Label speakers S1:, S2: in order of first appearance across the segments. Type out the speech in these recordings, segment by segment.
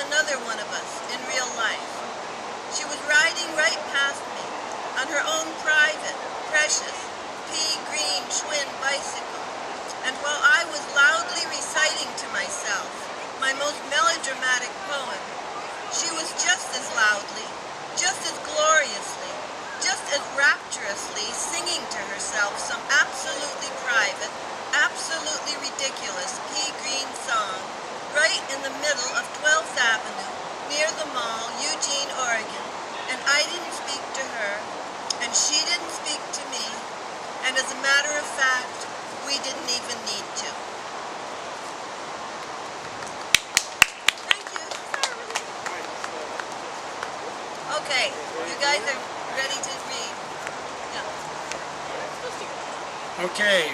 S1: another one of us in real life. She was riding right past me on her own private, precious, pea green Schwinn bicycle. And while I was loudly reciting to myself my most melodramatic poem, she was just as loudly, just as gloriously, just as rapturously singing to herself some absolutely private, absolutely ridiculous pea green song right in the middle of 12th Avenue near the mall, Eugene, Oregon. And I didn't speak to her, and she didn't speak to me, and as a matter of fact, we didn't even need to. Thank you. Okay, you guys are ready to read. Yeah.
S2: Okay,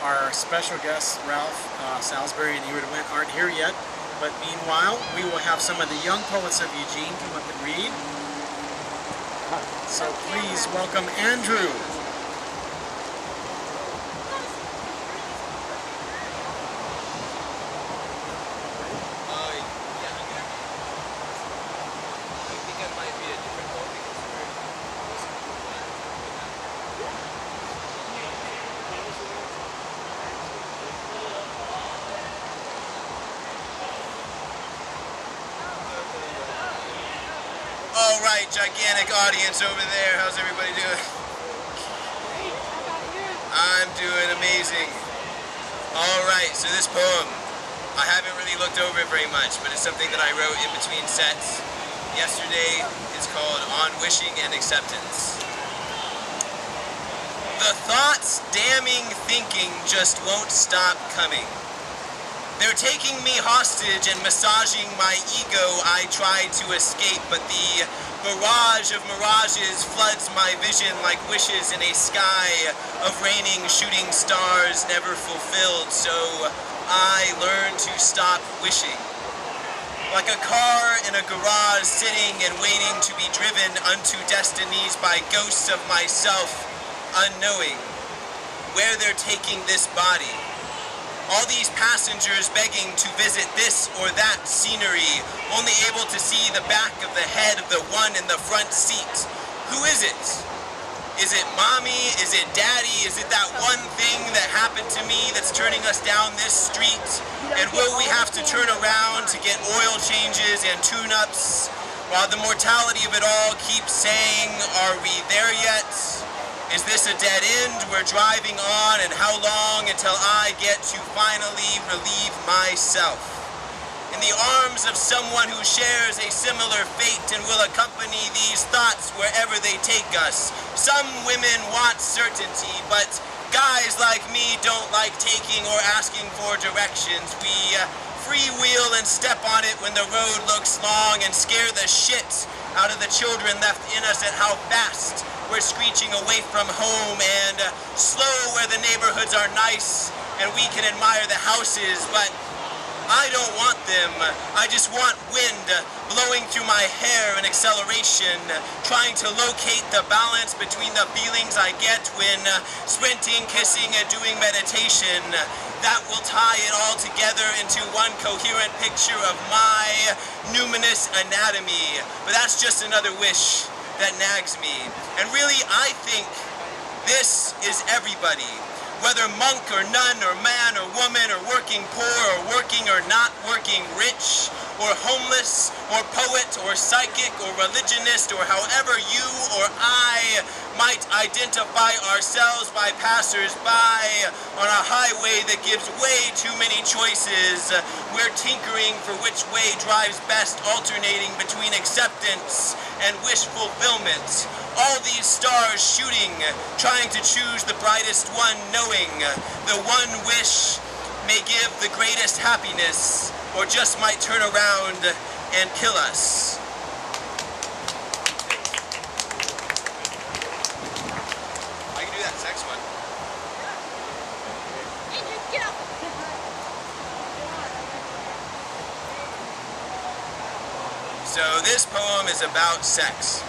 S2: our special guests, Ralph, Salisbury, and Ingrid Wendt aren't here yet, but meanwhile, we will have some of the Young Poets of Eugene come up and read. So please welcome Andrew.
S3: All right, gigantic audience over there. How's everybody doing? I'm doing amazing. All right, so this poem, I haven't really looked over it very much, but it's something that I wrote in between sets yesterday. It's called On Wishing and Acceptance. The thoughts damning thinking just won't stop coming. They're taking me hostage and massaging my ego. I try to escape, but the barrage of mirages floods my vision like wishes in a sky of raining shooting stars never fulfilled. So I learn to stop wishing. Like a car in a garage sitting and waiting to be driven unto destinies by ghosts of myself, unknowing where they're taking this body. All these passengers begging to visit this or that scenery, only able to see the back of the head of the one in the front seat. Who is it? Is it mommy? Is it daddy? Is it that one thing that happened to me that's turning us down this street? And will we have to turn around to get oil changes and tune-ups? While the mortality of it all keeps saying, are we there yet? Is this a dead end we're driving on, and how long until I get to finally relieve myself? In the arms of someone who shares a similar fate and will accompany these thoughts wherever they take us. Some women want certainty, but guys like me don't like taking or asking for directions. We freewheel and step on it when the road looks long and scare the shit out of the children left in us at how fast we're screeching away from home, and slow where the neighborhoods are nice and we can admire the houses, but I don't want them. I just want wind blowing through my hair in acceleration, trying to locate the balance between the feelings I get when sprinting, kissing, and doing meditation. That will tie it all together into one coherent picture of my numinous anatomy. But that's just another wish that nags me. And really, I think this is everybody. Whether monk or nun or man or woman or working poor or working or not working, rich or homeless or poet or psychic or religionist, or however you or I might identify ourselves by passers-by on a highway that gives way too many choices. We're tinkering for which way drives best, alternating between acceptance and wish fulfillment. All these stars shooting, trying to choose the brightest one, knowing the one wish may give the greatest happiness, or just might turn around and kill us. I can do that next one.
S4: Ingrid, get up!
S3: So this poem is about sex.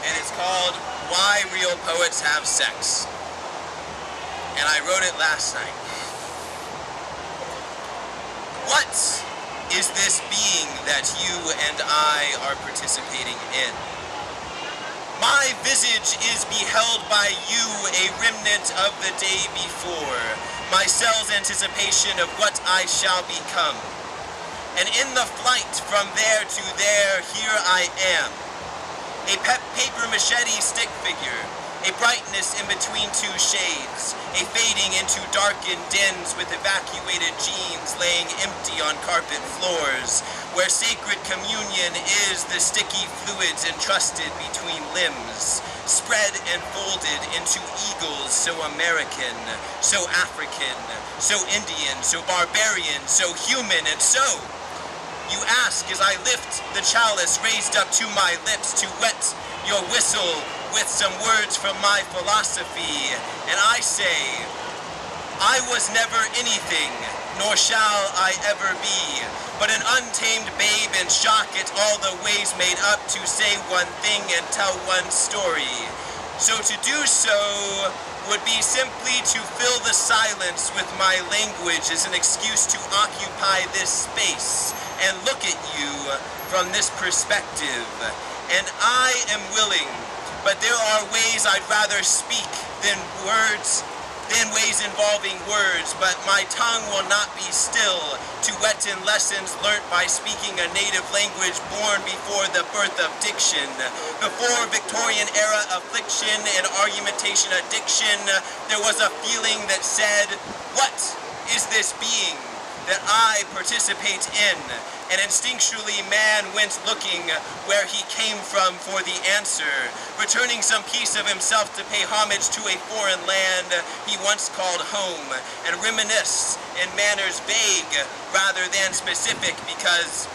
S3: And it's called Why Real Poets Have Sex. And I wrote it last night. What is this being that you and I are participating in? My visage is beheld by you, a remnant of the day before, my cell's anticipation of what I shall become. And in the flight from there to there, here I am, a paper machete stick figure, a brightness in between two shades, a fading into darkened dens with evacuated jeans laying empty on carpet floors, where sacred communion is the sticky fluids entrusted between limbs, spread and folded into eagles so American, so African, so Indian, so barbarian, so human, and so you ask as I lift the chalice raised up to my lips to wet your whistle with some words from my philosophy, and I say, I was never anything, nor shall I ever be, but an untamed babe in shock at all the ways made up to say one thing and tell one story. So to do so would be simply to fill the silence with my language as an excuse to occupy this space and look at you from this perspective. And I am willing, but there are ways I'd rather speak than words, than ways involving words, but my tongue will not be still to wet in lessons learnt by speaking a native language born before the birth of diction, before Victorian era affliction and argumentation addiction. There was a feeling that said, what is this being that I participate in? And instinctually man went looking where he came from for the answer, returning some piece of himself to pay homage to a foreign land he once called home, and reminisce in manners vague rather than specific, because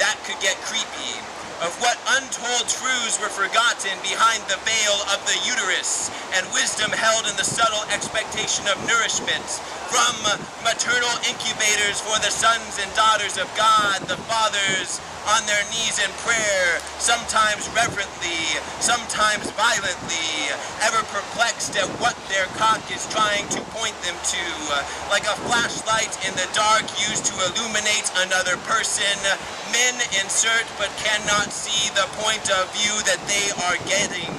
S3: that could get creepy, of what untold truths were forgotten behind the veil of the uterus, and wisdom held in the subtle expectation of nourishment from maternal incubators for the sons and daughters of God, the fathers on their knees in prayer, sometimes reverently, sometimes violently, ever perplexed at what their cock is trying to point them to, like a flashlight in the dark used to illuminate another person. Men insert but cannot see the point of view that they are getting,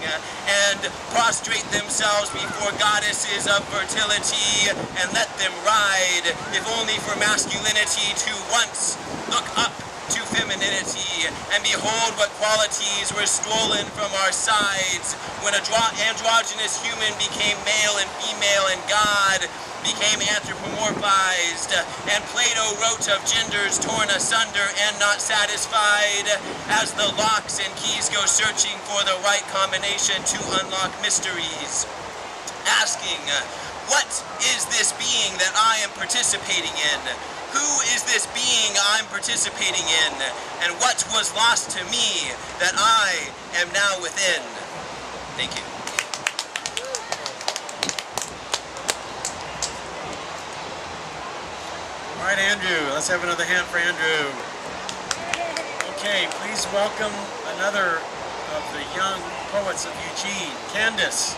S3: and prostrate themselves before goddesses of fertility and let them ride, if only for masculinity to once look up to femininity and behold what qualities were stolen from our sides when androgynous human became male and female, and God became anthropomorphized, and Plato wrote of genders torn asunder and not satisfied, as the locks and keys go searching for the right combination to unlock mysteries, asking, what is this being that I am participating in? Who is this being I'm participating in? And what was lost to me that I am now within? Thank you.
S2: All right, Andrew, let's have another hand for Andrew. Okay, please welcome another of the Young Poets of Eugene, Candace.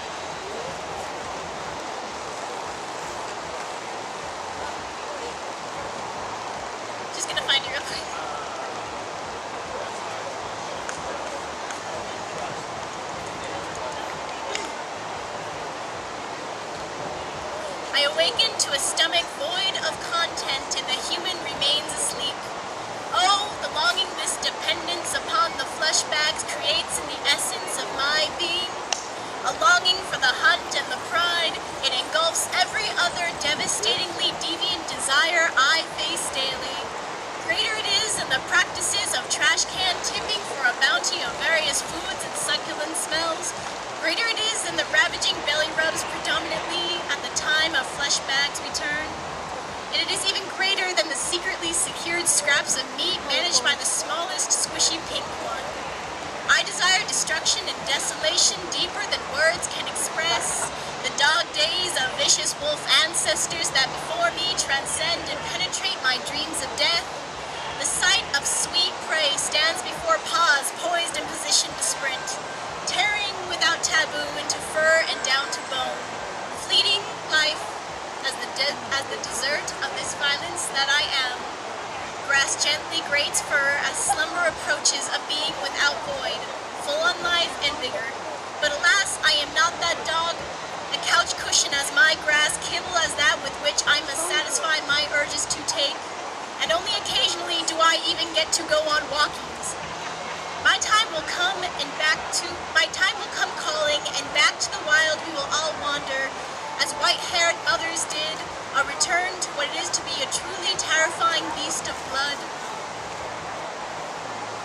S4: Just gonna find you real quick. I awaken to a stomach void of content, and the human remains asleep. Oh, the longing this dependence upon the flesh bags creates in the essence of my being. A longing for the hunt and the pride, it engulfs every other devastatingly deviant desire I face daily. Greater it is in the practices of trash can tipping for a bounty of various foods and succulent smells. Greater it is than the ravaging belly rubs predominantly at the time of flesh bags return. And it is even greater than the secretly secured scraps of meat managed by the smallest squishy pink one. I desire destruction and desolation deeper than words can express. The dog days of vicious wolf ancestors that before me transcend and penetrate my dreams of death. The sight of sweet prey stands before paws poised in position to sprint, tearing without taboo into fur and down to bone. Fleeting life as the dessert of this violence that I am. grass gently grates fur as slumber approaches a being without void, full on life and vigor. But alas, I am not that dog, a couch cushion as my grass, kibble as that with which I must satisfy my urges to take, and only occasionally do I even get to go on walkings. My time will come calling, and back to the wild we will all wander, as white-haired others did, a return to what it is to be a truly terrifying beast of blood.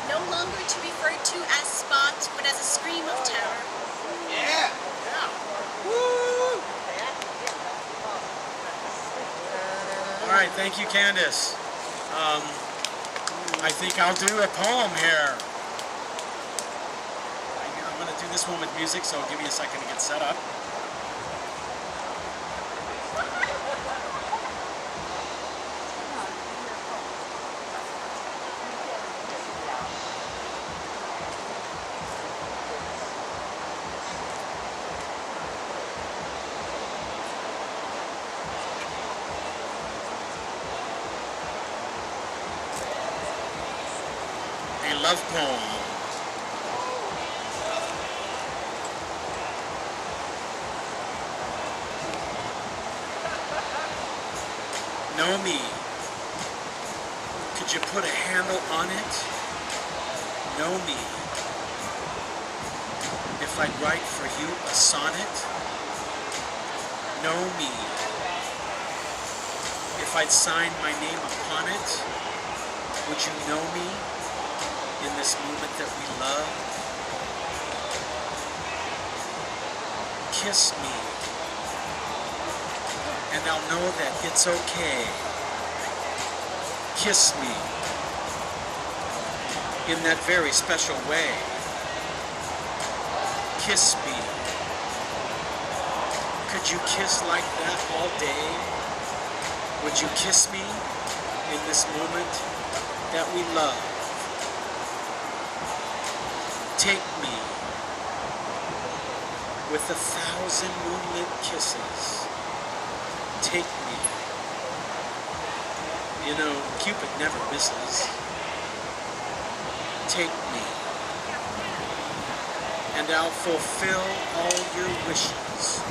S4: No longer to be referred to as Spot, but as a scream of terror.
S3: Yeah!
S2: Woo! All right, thank you, Candace. I think I'll do a poem here. I'm going to do this one with music, so I'll give you a second to get set up. A love poem. Know me. Could you put a handle on it? Know me. If I'd write for you a sonnet? Know me. If I'd sign my name upon it? Would you know me in this moment that we love? Kiss me, and I'll know that it's okay. Kiss me in that very special way. Kiss me. Could you kiss like that all day? Would you kiss me in this moment that we love? Take me with 1,000 moonlit kisses. Take me. You know, Cupid never misses. Take me, and I'll fulfill all your wishes.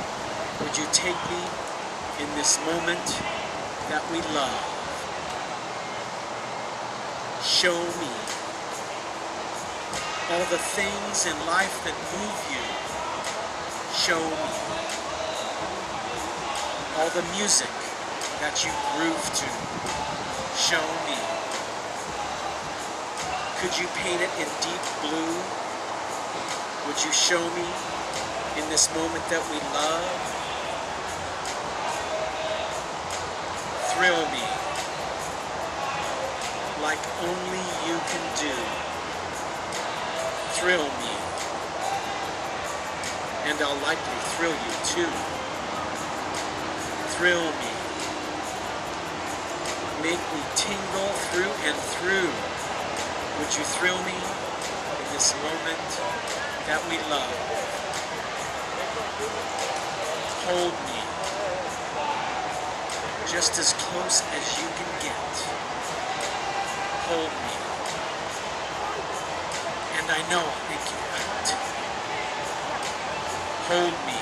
S2: Would you take me in this moment that we love? Show me all the things in life that move you. Show me all the music that you groove to. Show me. Could you paint it in deep blue? Would you show me in this moment that we love? Thrill me like only you can do. Thrill me, and I'll likely thrill you too. Thrill me. Make me tingle through and through. Would you thrill me in this moment that we love? Hold me just as close as you can get. Hold me. And I know I'll make you out. Hold me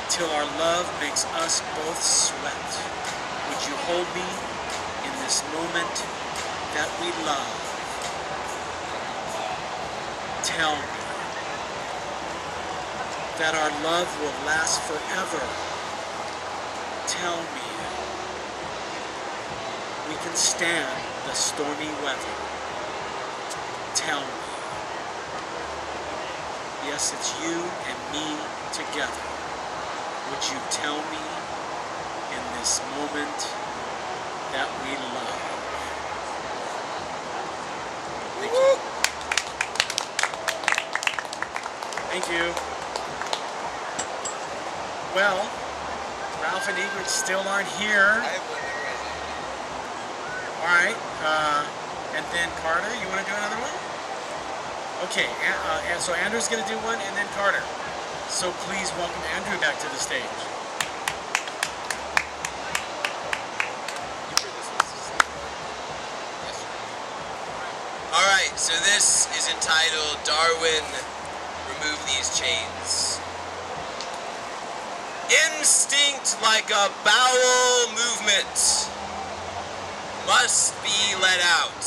S2: till our love makes us both sweat. Would you hold me in this moment that we love? Tell me that our love will last forever. Tell me we can stand the stormy weather. Tell me, yes, it's you and me together. Would you tell me in this moment that we love? Thank you. Thank you. Well, Ralph and Ingrid still aren't here. All right. And then Carter, you want to do another one? Okay. And so Andrew's going to do one, and then Carter. So please welcome Andrew back to the stage.
S3: So this is entitled Darwin, Remove These Chains. Instinct like a bowel movement must be let out.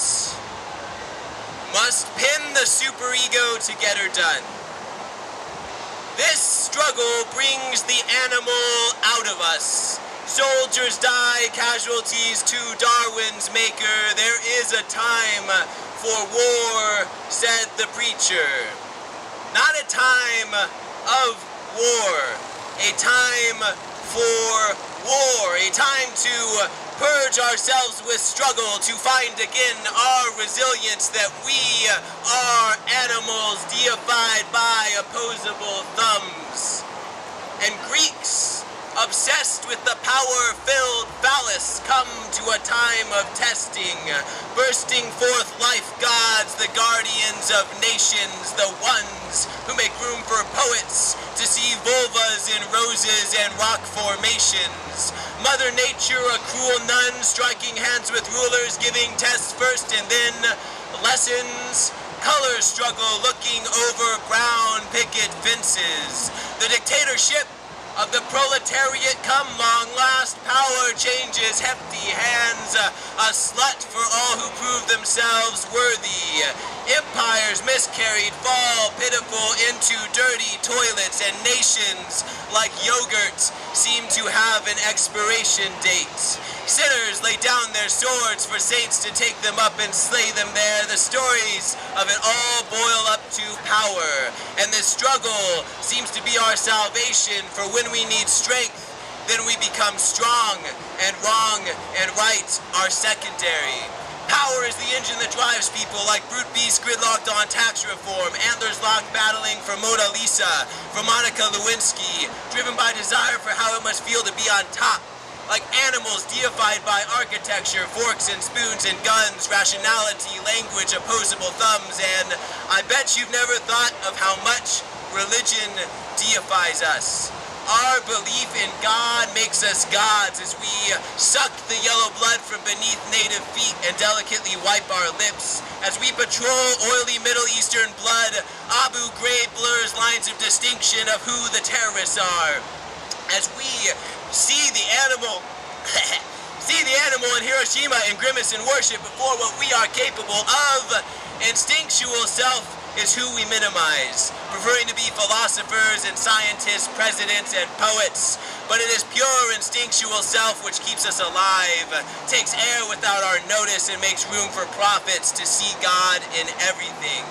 S3: Must pin the superego to get her done. This struggle brings the animal out of us. Soldiers die, casualties to Darwin's maker. There is a time for war, said the preacher. Not a time of war, a time for war, a time to purge ourselves with struggle, to find again our resilience, that we are animals deified by opposable thumbs. And Greeks, obsessed with the power-filled phallus, come to a time of testing, bursting forth life gods, the guardians of nations, the ones who make room for poets to see vulvas in roses and rock formations. Mother Nature, a cruel nun, striking hands with rulers, giving tests first and then lessons. Color struggle, looking over brown picket fences. The dictatorship of the proletariat come long last. Power changes hefty hands. A slut for all who prove themselves worthy. Empires miscarried fall pitiful into dirty toilets, and nations like yogurt seem to have an expiration date. Sinners lay down their swords for saints to take them up and slay them there. The stories of it all boil up to power, and this struggle seems to be our salvation, for when we need strength, then we become strong, and wrong and right are secondary. Power is the engine that drives people, like brute beasts gridlocked on tax reform, antlers locked battling for Mona Lisa, for Monica Lewinsky, driven by desire for how it must feel to be on top. Like animals deified by architecture, forks and spoons and guns, rationality, language, opposable thumbs, and I bet you've never thought of how much religion deifies us. Our belief in God makes us gods as we suck the yellow blood from beneath native feet and delicately wipe our lips. As we patrol oily Middle Eastern blood, Abu Ghraib blurs lines of distinction of who the terrorists are. As we see the animal in Hiroshima and grimace in worship before what we are capable of, instinctual self is who we minimize, preferring to be philosophers and scientists, presidents and poets. But it is pure instinctual self which keeps us alive, takes air without our notice, and makes room for prophets to see God in everything.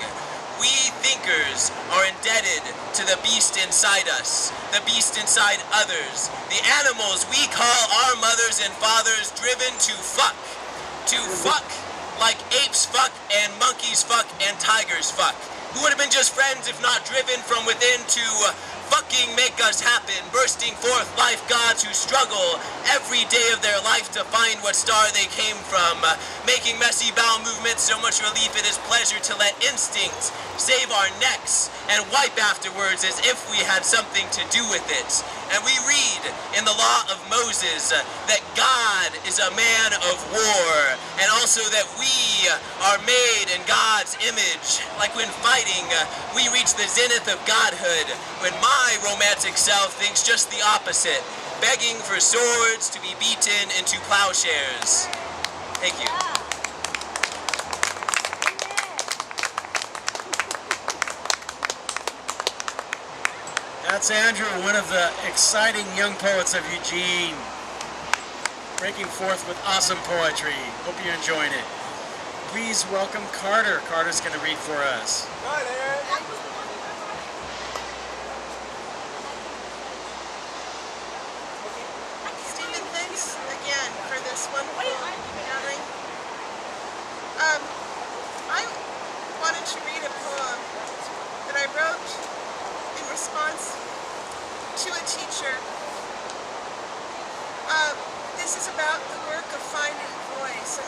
S3: We thinkers are indebted to the beast inside us, the beast inside others, the animals we call our mothers and fathers, driven to fuck like apes fuck and monkeys fuck and tigers fuck, who would have been just friends if not driven from within to fucking make us happen, bursting forth life gods who struggle every day of their life to find what star they came from, making messy bowel movements so much relief it is pleasure to let instinct save our necks and wipe afterwards as if we had something to do with it. And we read in the law of Moses that God is a man of war, and also that we are made in God's image. Like when fighting, we reach the zenith of godhood, when my romantic self thinks just the opposite, begging for swords to be beaten into plowshares. Thank you.
S2: That's Andrew, one of the exciting young poets of Eugene, breaking forth with awesome poetry. Hope you're enjoying it. Please welcome Carter. Carter's going to read for us.
S1: Stephen, thanks again for this wonderful gathering. I wanted to read a poem that I wrote in response to a teacher. This is about the work of finding voice, and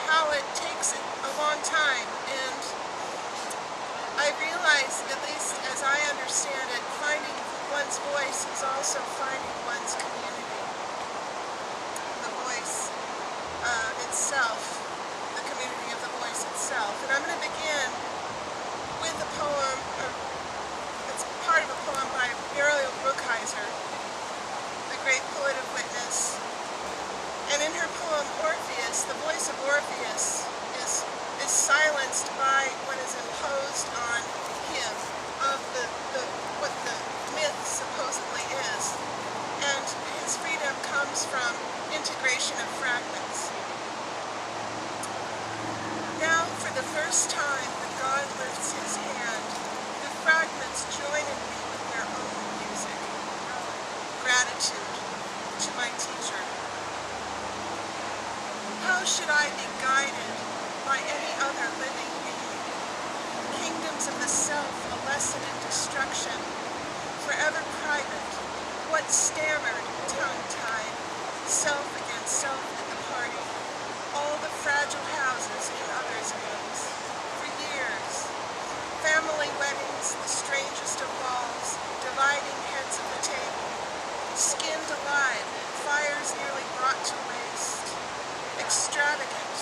S1: how it takes a long time, and I realize, at least as I understand it, finding one's voice is also finding one's community. The voice itself, the community of the voice itself.
S5: myself, and I'm going to begin with a poem, it's part of a poem by Muriel Brookhiser, the great poet of witness. And in her poem Orpheus, the voice of Orpheus is silenced by what is imposed on him of what the myth supposedly is. And his freedom comes from integration of fragments. Now, for the first time, when God lifts his hand, the fragments join in me with their own music. Gratitude to my teacher. How should I be guided by any other living being? Kingdoms of the self, a lesson in destruction, forever private, what stammered, tongue-tied, self against self at the party, all the fragile houses in others' names, for years. Family weddings, the strangest of balls, dividing heads of the table, skinned alive, fires nearly brought to waste, extravagant,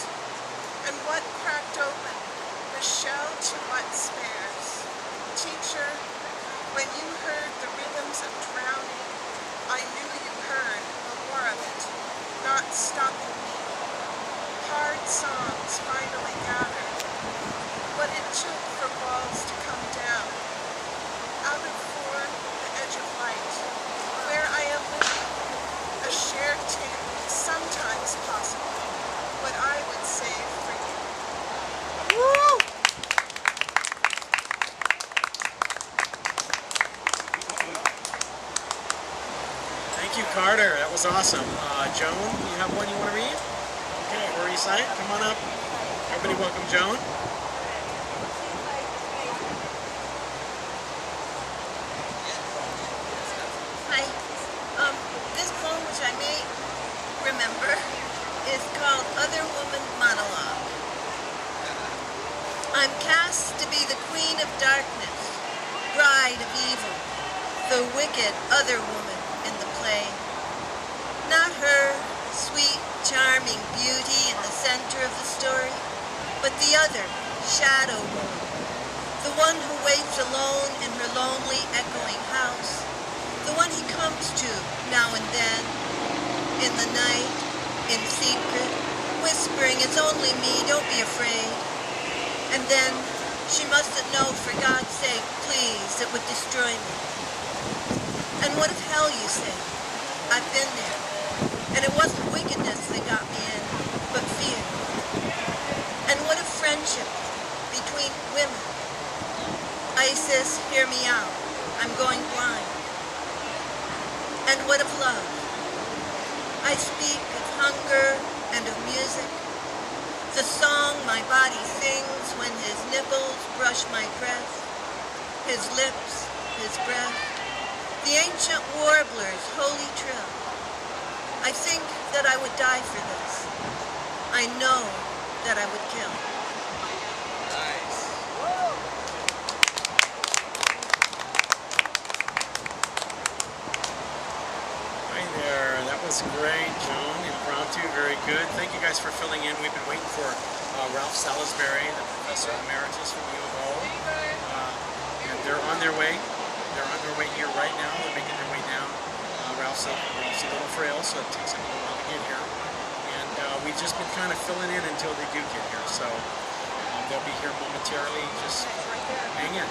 S5: and what cracked open, the shell to what spares. Teacher, when you heard the rhythms of drowning, I knew you heard the war of it, not stopping me. Hard songs finally gathered, what it took for walls to come down. Out of four, the edge of light, where I am living, a shared table is sometimes possible, what I would save for you. Woo!
S2: Thank you, Carter. That was awesome. Joan, you have one you want to read? Okay, Fri Sat, come on up. Everybody welcome Joan.
S1: Hi. This poem, which I may remember, is called Other Woman Monologue. I'm cast to be the queen of darkness, bride of evil, the wicked other woman in the play. Not her sweet, charming beauty in the center of the story, but the other, shadow woman, the one who waits alone in her lonely, echoing house, the one he comes to now and then, in the night, in secret, whispering, "It's only me, don't be afraid." And then, she mustn't know, for God's sake, please, it would destroy me. And what if hell, you say? I've been there. And it wasn't wickedness that got me in, but fear. And what if friendship between women? Isis, hear me out. I'm going blind. And what of love? I speak of hunger and of music. The song my body sings when his nipples brush my breast, his lips, his breath, the ancient warbler's holy trill. I think that I would die for this. I know that I would kill.
S3: Nice.
S2: Hi there. That was great, Joan. Impromptu, very good. Thank you guys for filling in. We've been waiting for Ralph Salisbury, the professor emeritus from U of O. And they're on their way. They're on their way here right now. They're making their way down. Ralph's a little frail, so it takes him a little while to get here. And we've just been kind of filling in until they do get here. So they'll be here momentarily. Just hang in.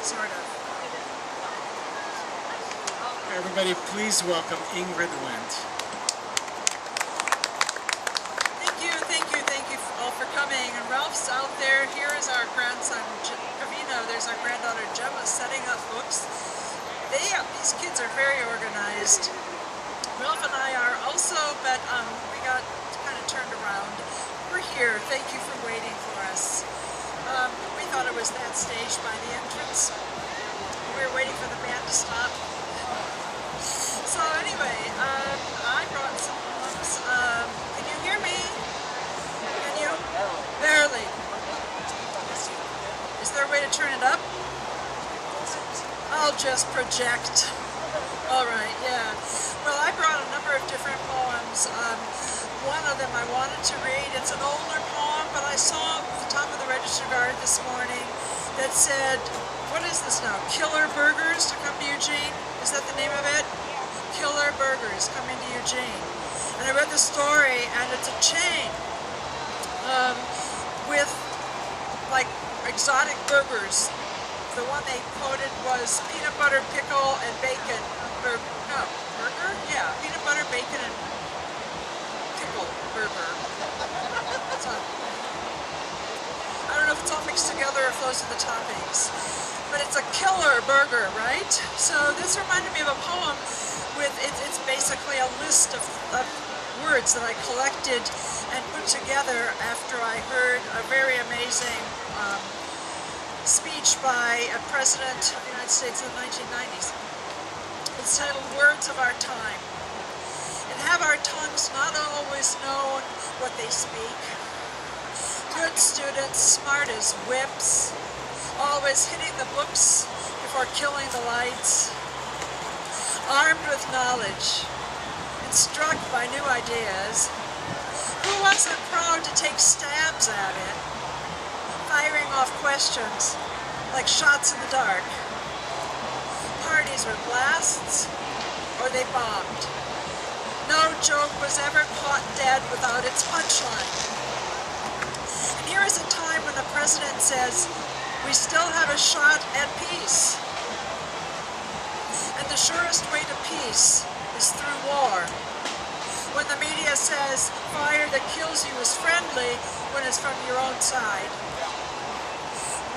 S5: sort of.
S2: Everybody, please welcome Ingrid Wendt.
S5: Thank you all for coming. And Ralph's out there. Here is our grandson, Cavino. There's our granddaughter, Gemma, setting up books. These kids are very organized. Ralph and I are also, but we got kind of turned around. We're here. Thank you for waiting for us. We thought it was that stage by the entrance. We were waiting for the band to stop. So anyway, I brought some poems. Can you hear me? Can you? Barely. Is there a way to turn it up? I'll just project. All right, yeah. Well, I brought a number of different poems. One of them I wanted to read. It's an older poem, but I saw at the top of the register guard this morning that said, what is this now? Killer Burgers to come to Eugene? Is that the name of it? Killer Burgers coming to Eugene. And I read the story, and it's a chain with like exotic burgers. The one they quoted was peanut butter, pickle, and bacon. Burger? Yeah, peanut butter, bacon, and pickle burger. I don't know if it's all mixed together or if those are the toppings. But it's a killer burger, right? So this reminded me of a poem with, it's basically a list of words that I collected and put together after I heard a very amazing speech by a president of the United States in the 1990s. It's titled Words of Our Time. And have our tongues not always known what they speak? Good students, smart as whips, always hitting the books before killing the lights. Armed with knowledge and struck by new ideas, who wasn't proud to take stabs at it? Firing off questions like shots in the dark. Parties were blasts or they bombed. No joke was ever caught dead without its punchline. And here is a time when the president says, we still have a shot at peace. And the surest way to peace is through war. When the media says fire that kills you is friendly when it's from your own side.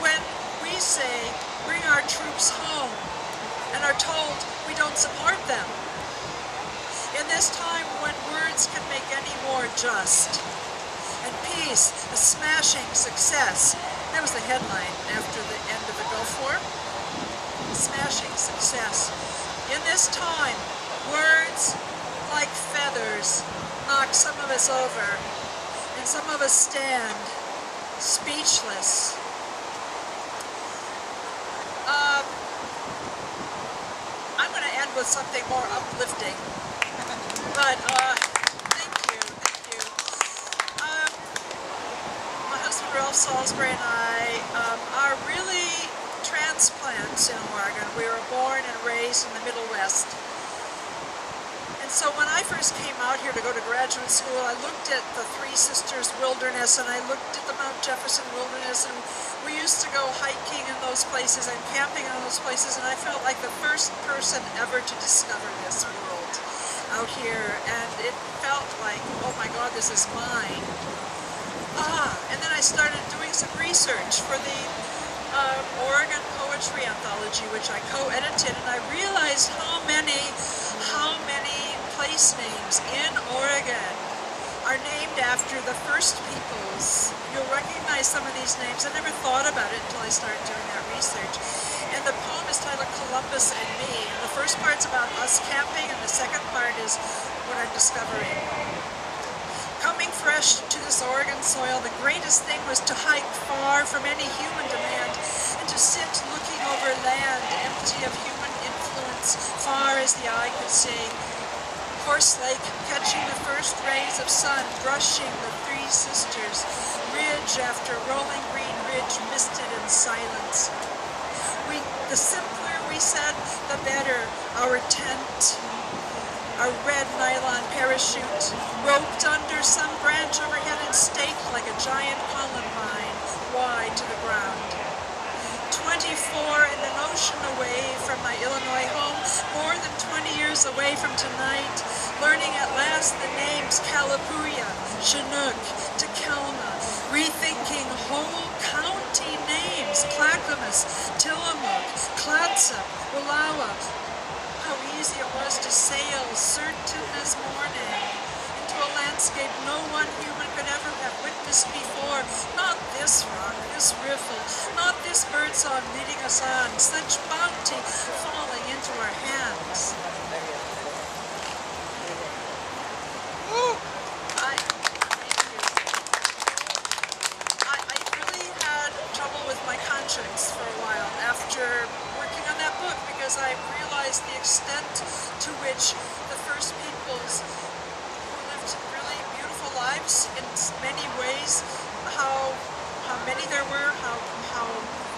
S5: When we say bring our troops home and are told we don't support them. In this time when words can make any war just. And peace, a smashing success. That was the headline after the end of the Gulf War. Smashing success. In this time, words like feathers knock some of us over, and some of us stand speechless. I'm going to end with something more uplifting, but thank you. My husband Ralph Salisbury and I are really transplants in Oregon. We were born and raised in the Middle West. And so when I first came out here to go to graduate school, I looked at the Three Sisters Wilderness and I looked at the Mount Jefferson Wilderness, and we used to go hiking in those places and camping in those places, and I felt like the first person ever to discover this world out here, and it felt like, oh my God, this is mine. And then I started doing some research for the Oregon Poetry Anthology, which I co-edited, and I realized how many place names in Oregon are named after the first peoples. You'll recognize some of these names. I never thought about it until I started doing that research. And the poem is titled Columbus and Me. And the first part's about us camping, and the second part is what I'm discovering. Coming fresh to this Oregon soil, the greatest thing was to hike far from any human demand, and to sit looking over land empty of human influence, far as the eye could see. Horse Lake, catching the first rays of sun, brushing the Three Sisters, ridge after rolling green ridge, misted in silence. The simpler we said, the better. Our tent, our red nylon parachute, roped under some branch overhead and staked like a giant columbine, wide to the ground. 24 in an
S6: days away from tonight, learning at last the names Calapooya, Chinook, Takelma, rethinking whole county names, Clackamas, Tillamook, Clatsop, Wallowa. How easy it was to sail certain as morning into a landscape no one human could ever have witnessed before. Not this rock, this riffle, not this birdsong leading us on, such bounty falling into our hands. I really had trouble with my conscience for a while after working on that book, because I realized the extent to which the first peoples who lived really beautiful lives in many ways, how many there were, how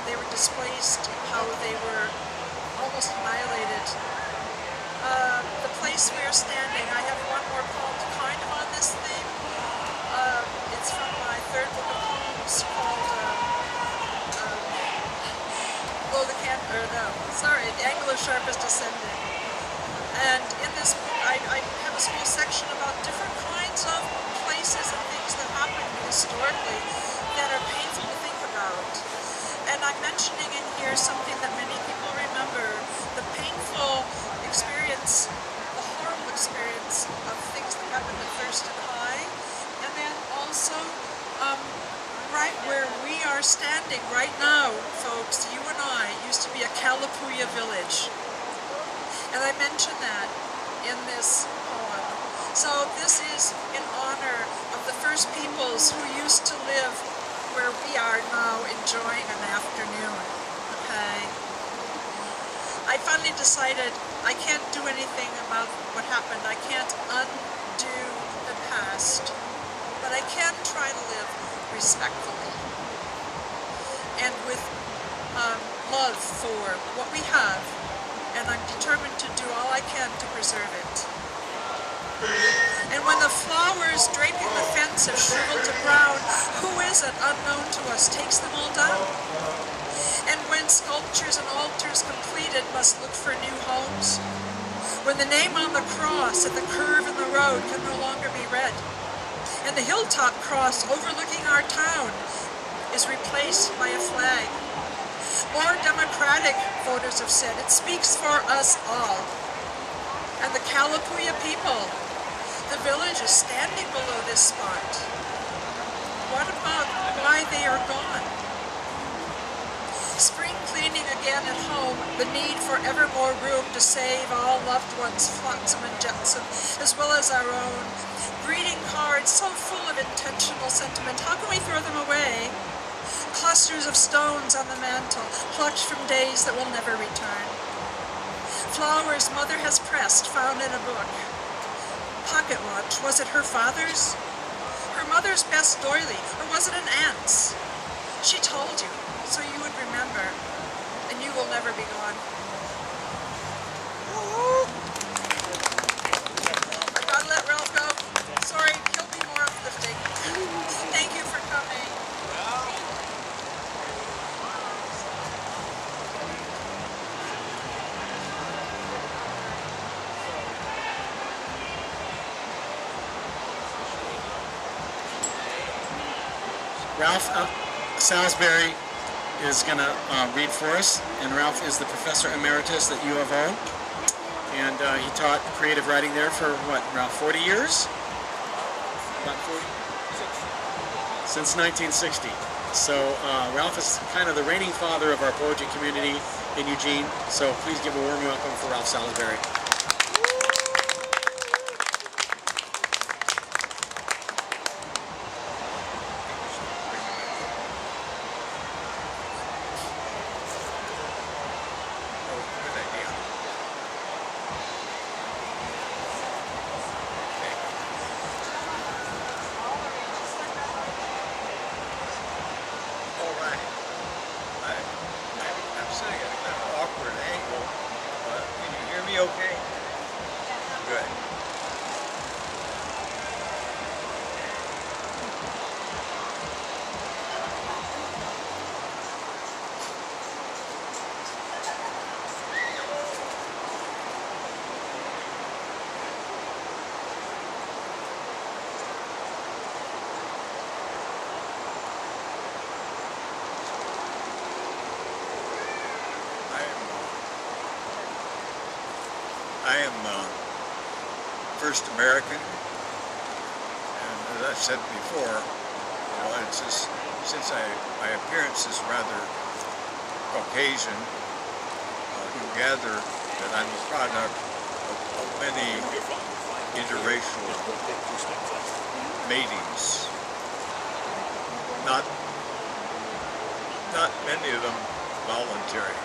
S6: they were displaced, how they were almost annihilated. The place we are standing, I have one more poem kind of on this theme. It's from my third book of poems called The Angle of Sharpest Ascending. And in this book, I have a small section about different kinds of places and things that happened historically that are painful to think about. And I'm mentioning in here something that many people remember, the painful experience, the horrible experience of things that happened at Thurston High, and then also right where we are standing right now, folks, you and I, used to be a Calapooya village. And I mention that in this poem. So this is in honor of the first peoples who used to live where we are now enjoying an afternoon. Okay? I finally decided I can't do anything about what happened. I can't undo the past. But I can try to live respectfully and with love for what we have, and I'm determined to do all I can to preserve it. And when the flowers draping the fence have shriveled to brown, who is it, unknown to us, takes them all down? And when sculptures and altars completed must look for new homes, when the name on the cross at the curve in the road can no longer be read, and the hilltop cross overlooking our town is replaced by a flag. More democratic, voters have said, it speaks for us all. And the Calapooya people, the village is standing below this spot. What about why they are gone? Spring cleaning again at home, the need for ever more room to save all loved ones, flotsam and jetsam, as well as our own. Greeting cards so full of intentional sentiment, how can we throw them away? Clusters of stones on the mantle, plucked from days that will never return. Flowers mother has pressed, found in a book. Pocket watch, was it her father's? Her mother's best doily, or was it an aunt's? She told you, so you would remember, and you will never be gone. I've got to let Ralph go. Sorry, he'll be more uplifting. Thank you for coming.
S2: Ralph Salisbury is going to read for us, and Ralph is the Professor Emeritus at U of O, and he taught creative writing there for, what, around 40 years? About 40? Since 1960. So Ralph is kind of the reigning father of our poetry community in Eugene, so please give a warm welcome for Ralph Salisbury.
S7: I'm sitting at a kind of awkward angle, but can you hear me okay? I am first American, and as I said before, you know, it's just, since my appearance is rather Caucasian, you gather that I'm a product of many interracial matings. Not many of them voluntary.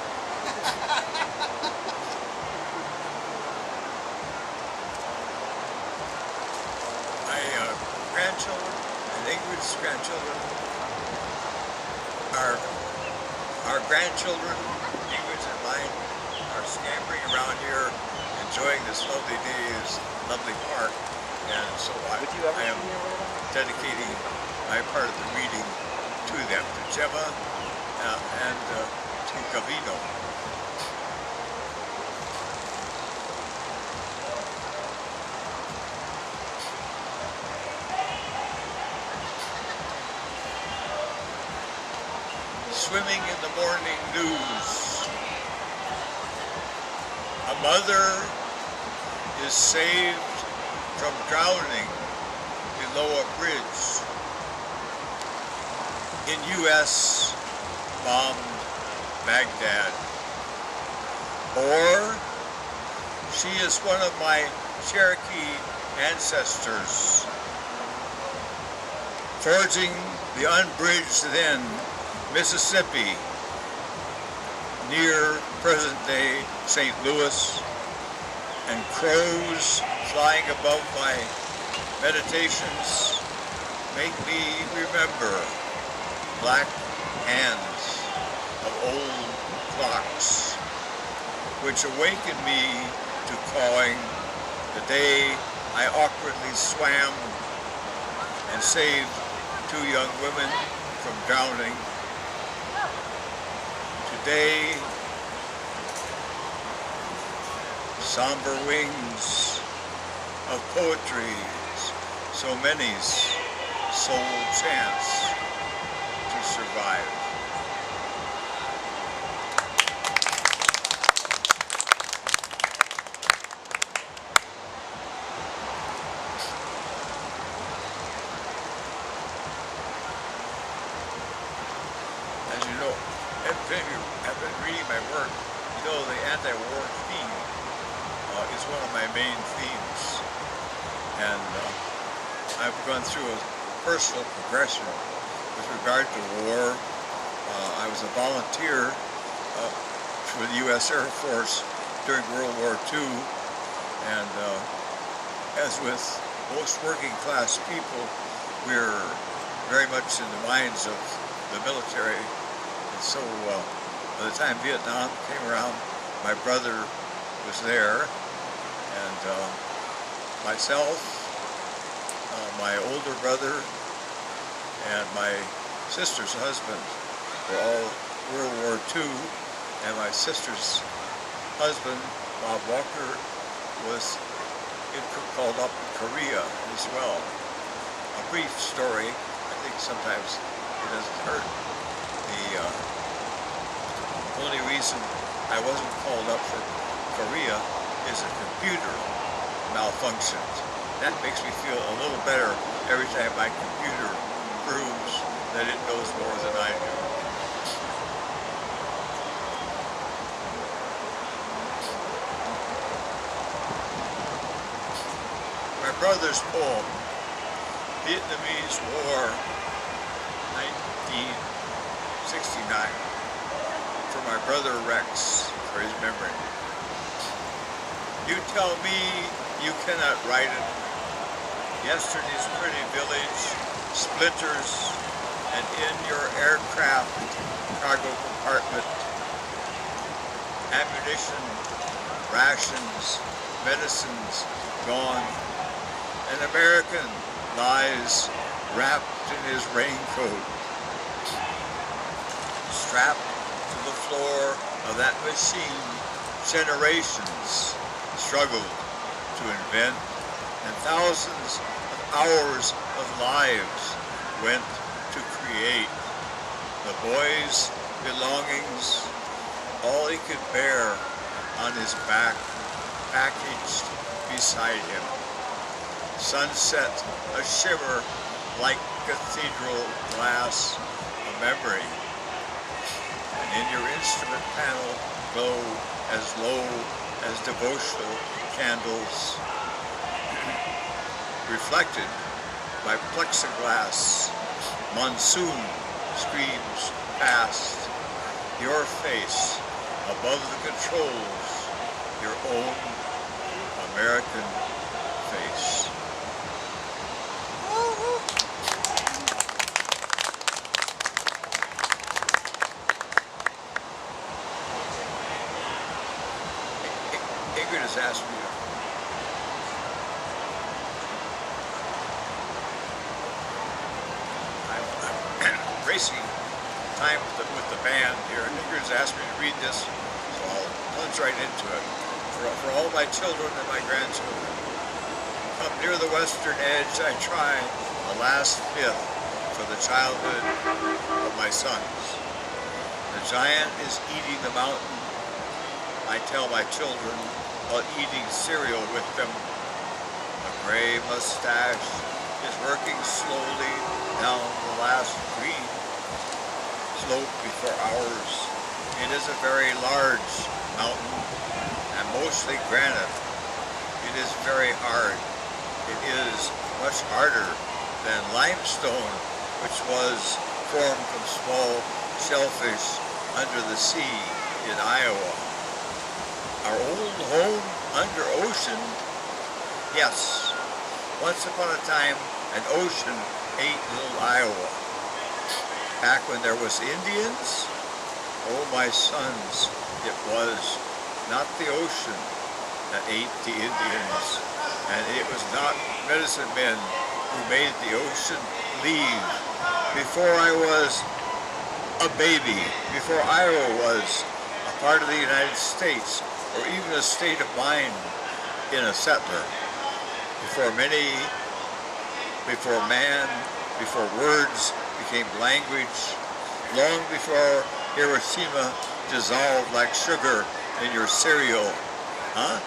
S7: My grandchildren and Ingrid's grandchildren are our grandchildren, Ingrid's and mine, are scampering around here, enjoying this lovely day, this lovely park, and so I am dedicating my part of the reading to them, to Gemma and to Gavino. Swimming in the morning news. A mother is saved from drowning below a bridge in U.S. bombed Baghdad. Or she is one of my Cherokee ancestors, forging the unbridged then Mississippi near present-day St. Louis, and crows flying above my meditations make me remember black hands of old clocks, which awaken me to cawing the day I awkwardly swam and saved 2 young women from drowning. Today, somber wings of poetry's so many's sole chance to survive. As you know, I've been reading my work. You know, the anti-war theme is one of my main themes, and I've gone through a personal progression with regard to war. I was a volunteer for the U.S. Air Force during World War II, and as with most working class people, we're very much in the minds of the military. And so by the time Vietnam came around, my brother was there, and myself, my older brother, and my sister's husband were all World War II, and my sister's husband, Bob Walker, was called up in Korea as well. A brief story. I think sometimes it doesn't hurt. The only reason I wasn't called up for Korea is a computer malfunctioned. That makes me feel a little better every time my computer proves that it knows more than I do. My brother's poem, Vietnamese War, 1969, for my brother Rex, for his memory. You tell me you cannot write it. Yesterday's pretty village, splinters, and in your aircraft cargo compartment, ammunition, rations, medicines gone. An American lies wrapped in his raincoat, strapped to the floor of that machine generations struggled to invent, and thousands of hours of lives went to create. The boy's belongings, all he could bear on his back, packaged beside him. Sunset, a shimmer like cathedral glass, a memory. And in your instrument panel glow as low as devotional candles, reflected by plexiglass. Monsoon screams past your face above the controls, your own American face. Ingrid has asked me to I'm racing time with the band here, and Ingrid's asked me to read this, so I'll plunge right into it. For all my children and my grandchildren, come near the western edge, I try a last fifth for the childhood of my sons. The giant is eating the mountain, I tell my children, while eating cereal with them. A gray mustache is working slowly down the last green slope before ours. It is a very large mountain and mostly granite. It is very hard. It is much harder than limestone, which was formed from small shellfish under the sea in Iowa. Our old home under ocean? Yes. Once upon a time, an ocean ate little Iowa. Back when there was Indians? Oh, my sons, it was not the ocean that ate the Indians. And it was not medicine men who made the ocean leave. Before I was a baby, before Iowa was a part of the United States, or even a state of mind in a settler, before man, before words became language, long before Hiroshima dissolved like sugar in your cereal, huh?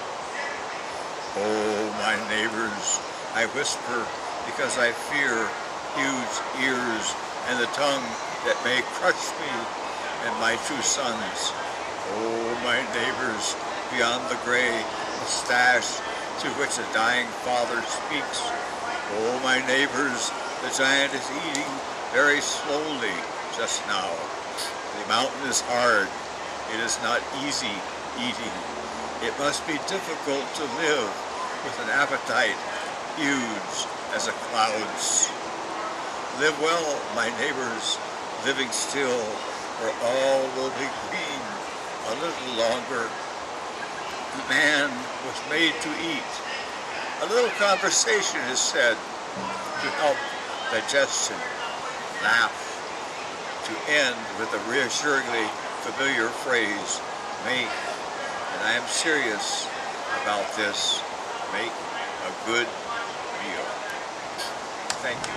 S7: Oh, my neighbors, I whisper because I fear huge ears and the tongue that may crush me and my two sons. Oh, my neighbors, beyond the gray mustache through which a dying father speaks. Oh, my neighbors, the giant is eating very slowly just now. The mountain is hard. It is not easy eating. It must be difficult to live with an appetite huge as a cloud's. Live well, my neighbors, living still, where all will be green a little longer. Man was made to eat. A little conversation is said to help digestion. Laugh. To end with a reassuringly familiar phrase, make, and I am serious about this, make a good meal. Thank you.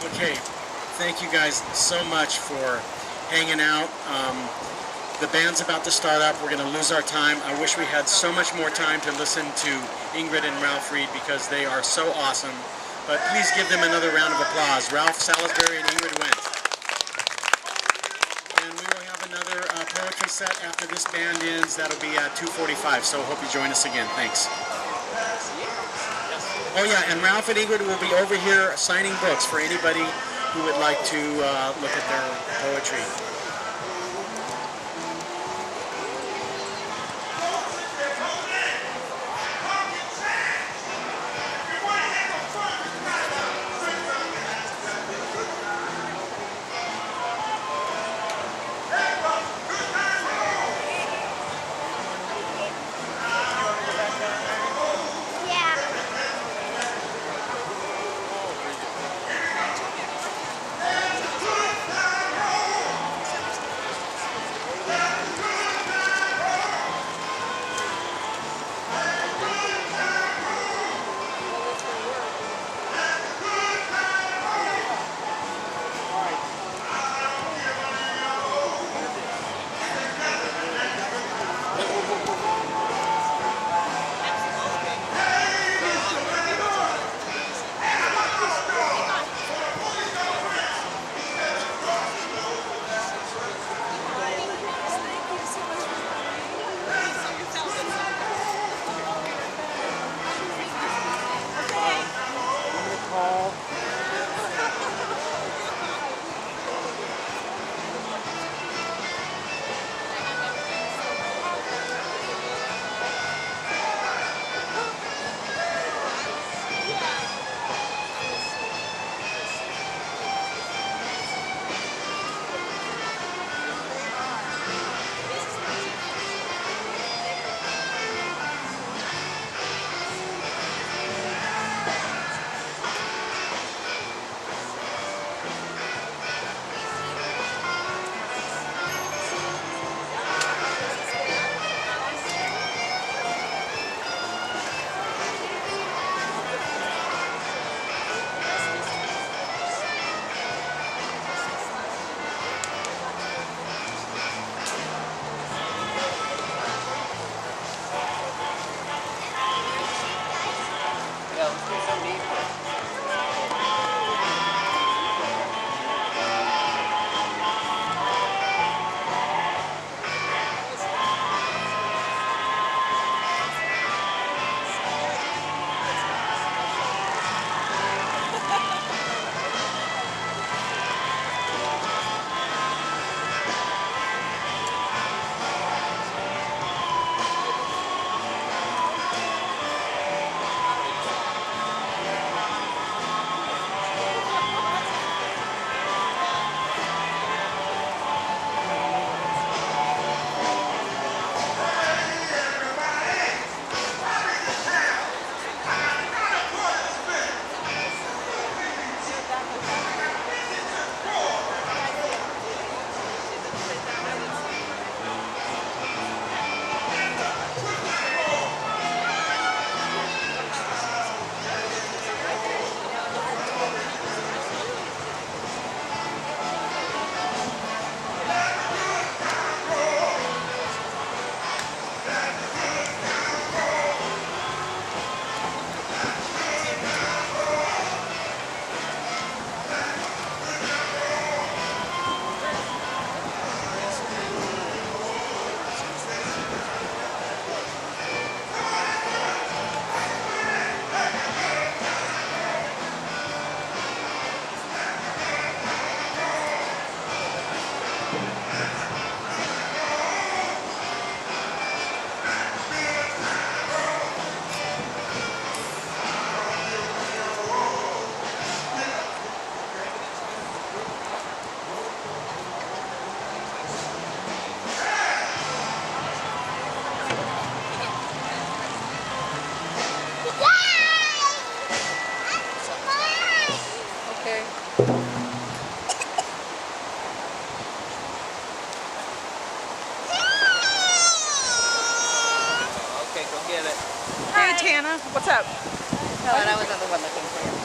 S2: Okay, thank you guys so much for hanging out. The band's about to start up. We're going to lose our time. I wish we had so much more time to listen to Ingrid and Ralph read because they are so awesome. But please give them another round of applause. Ralph Salisbury and Ingrid Wendt. And we will have another poetry set after this band ends. That'll be at 2:45, so hope you join us again. Thanks. Oh yeah, and Ralph and Ingrid will be over here signing books for anybody who would like to look at their poetry.
S6: What's up?
S8: No, and I was the one looking for you.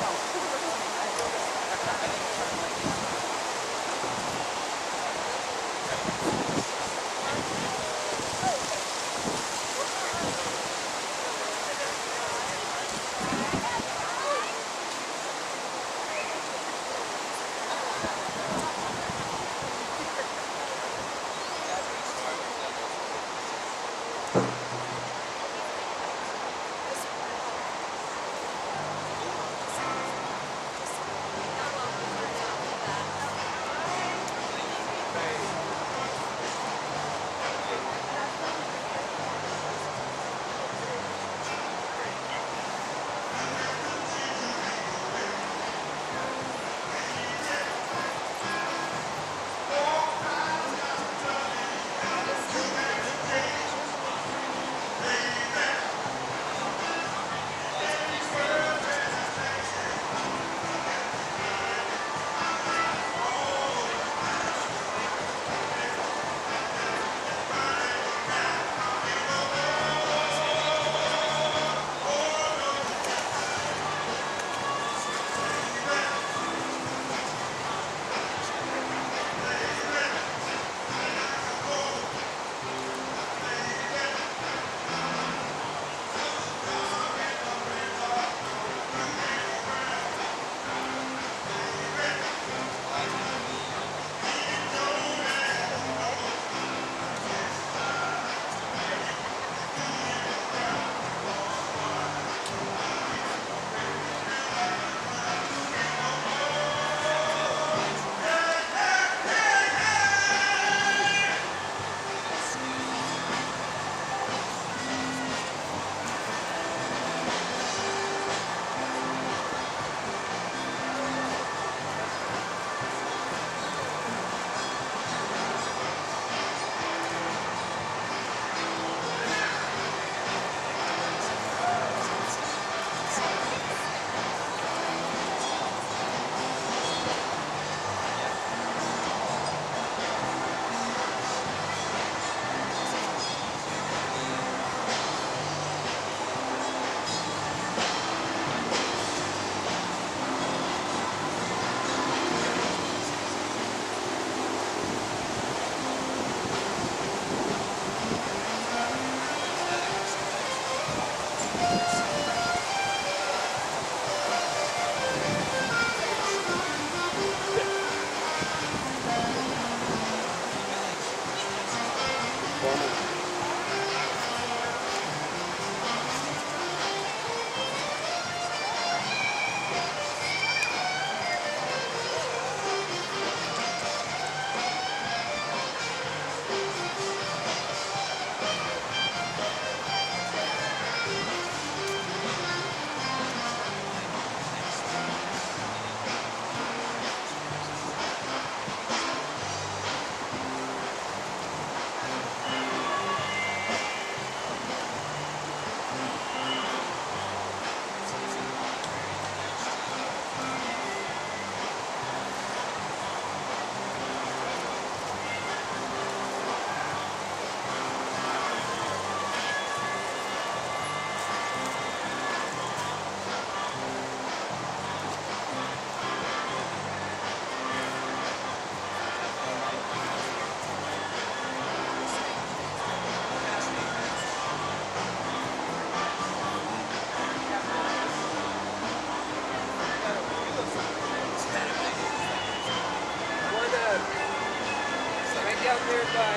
S9: out there by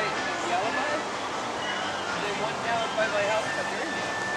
S9: Yellowmud. They one down by my house, but they're in there.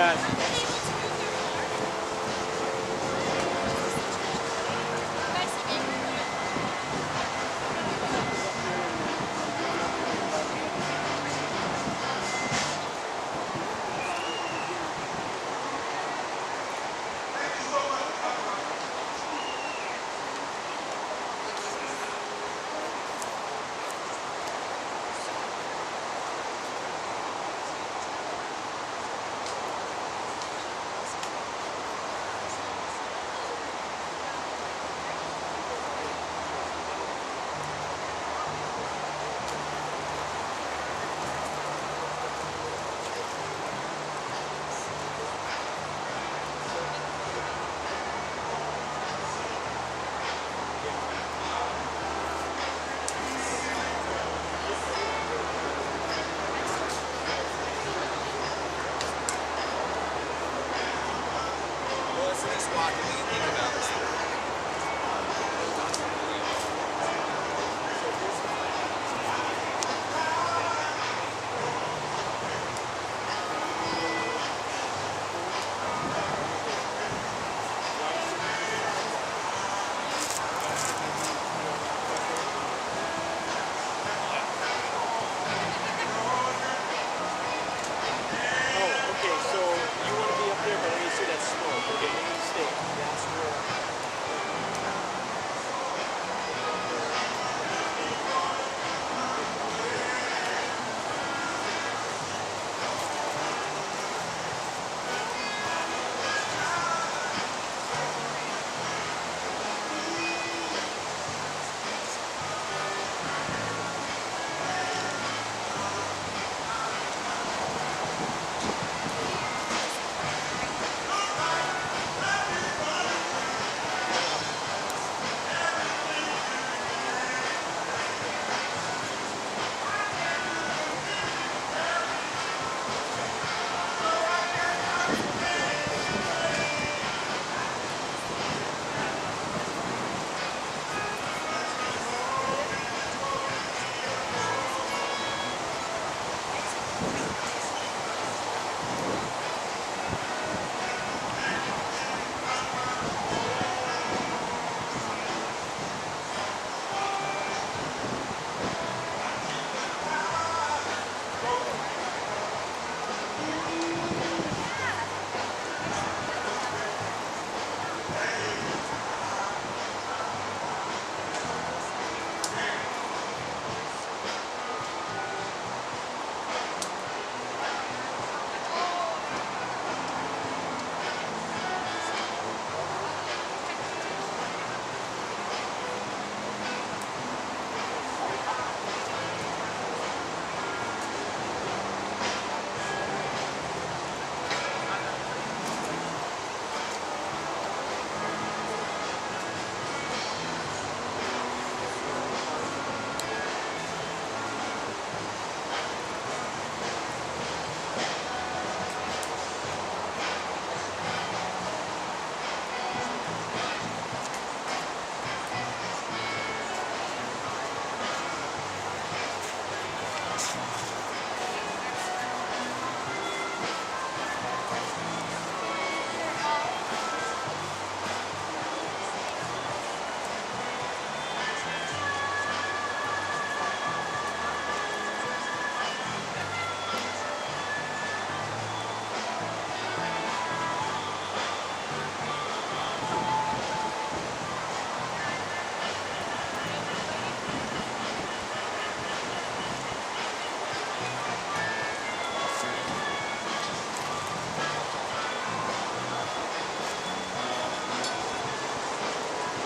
S2: guys.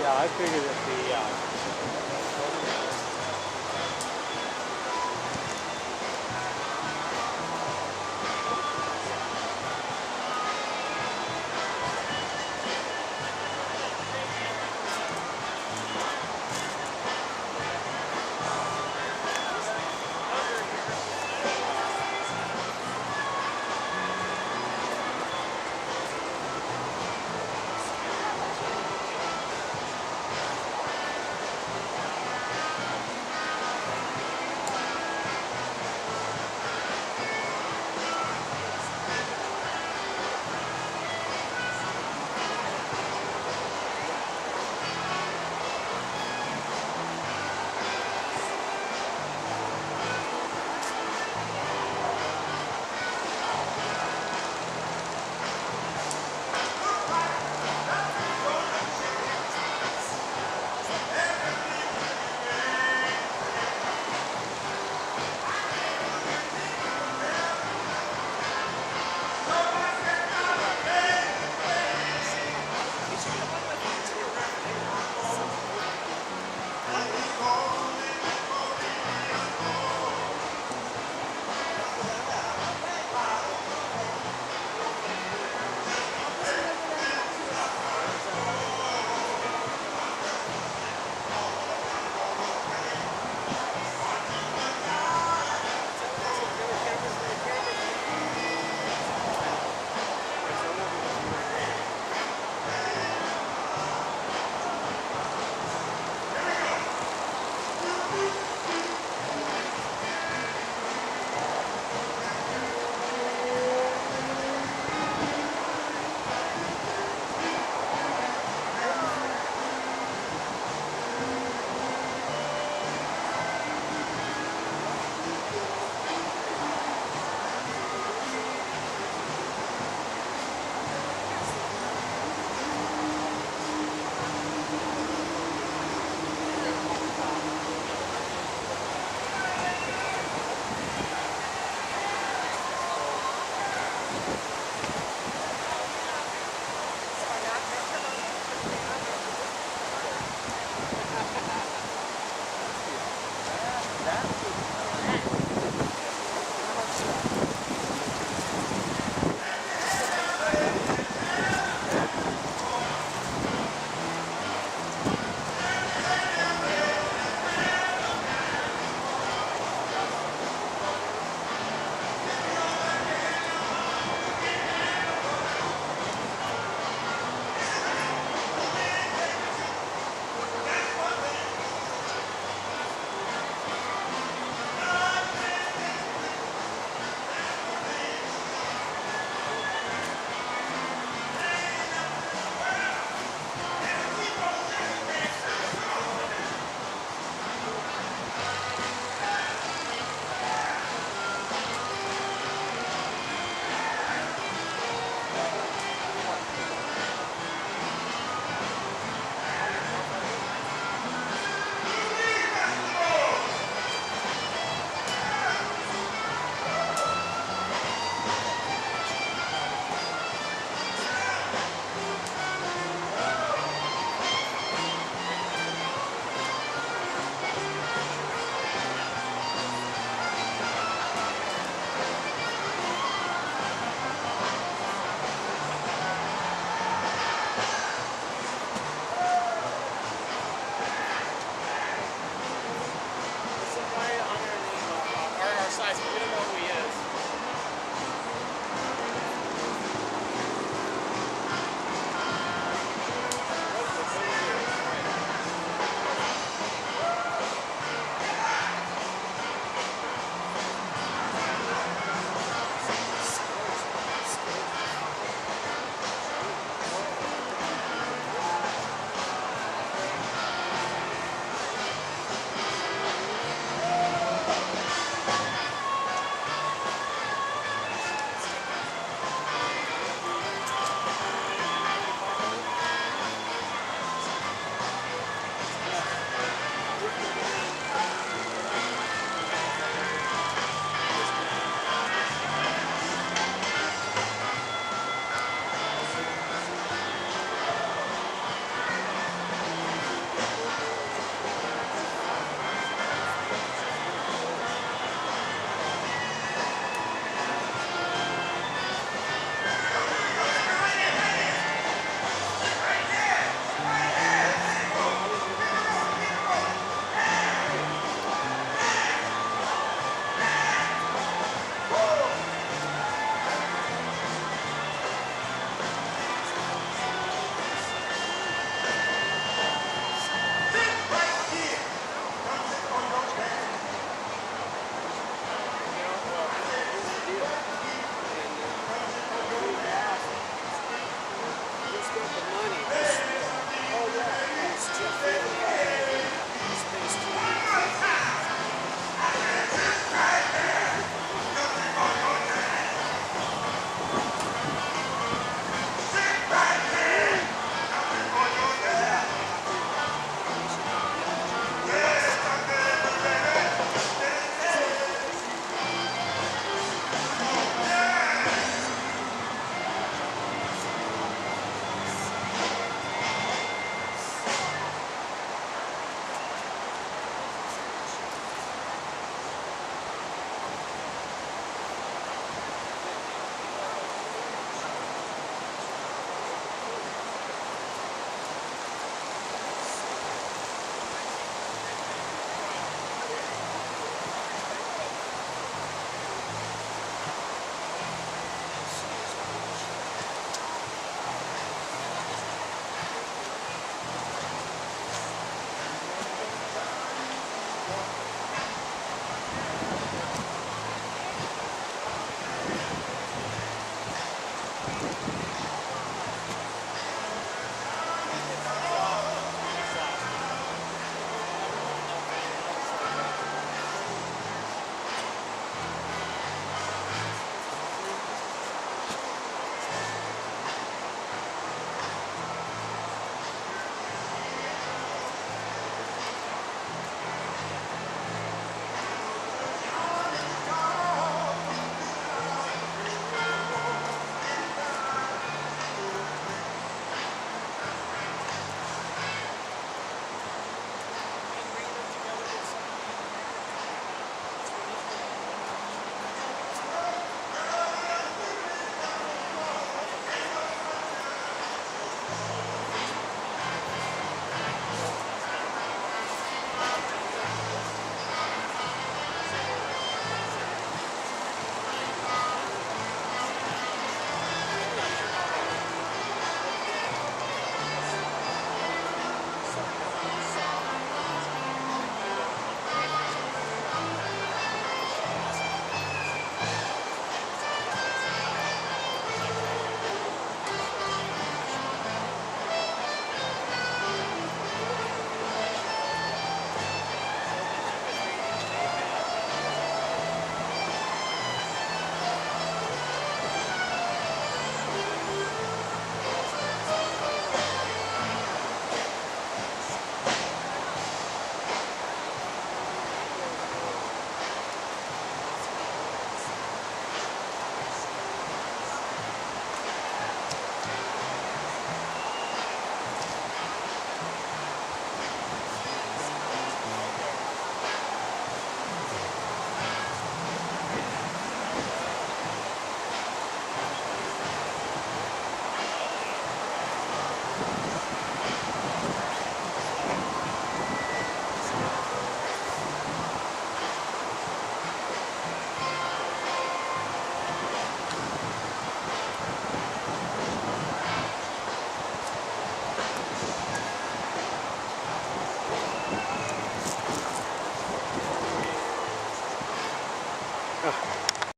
S10: Yeah, I figured it'd be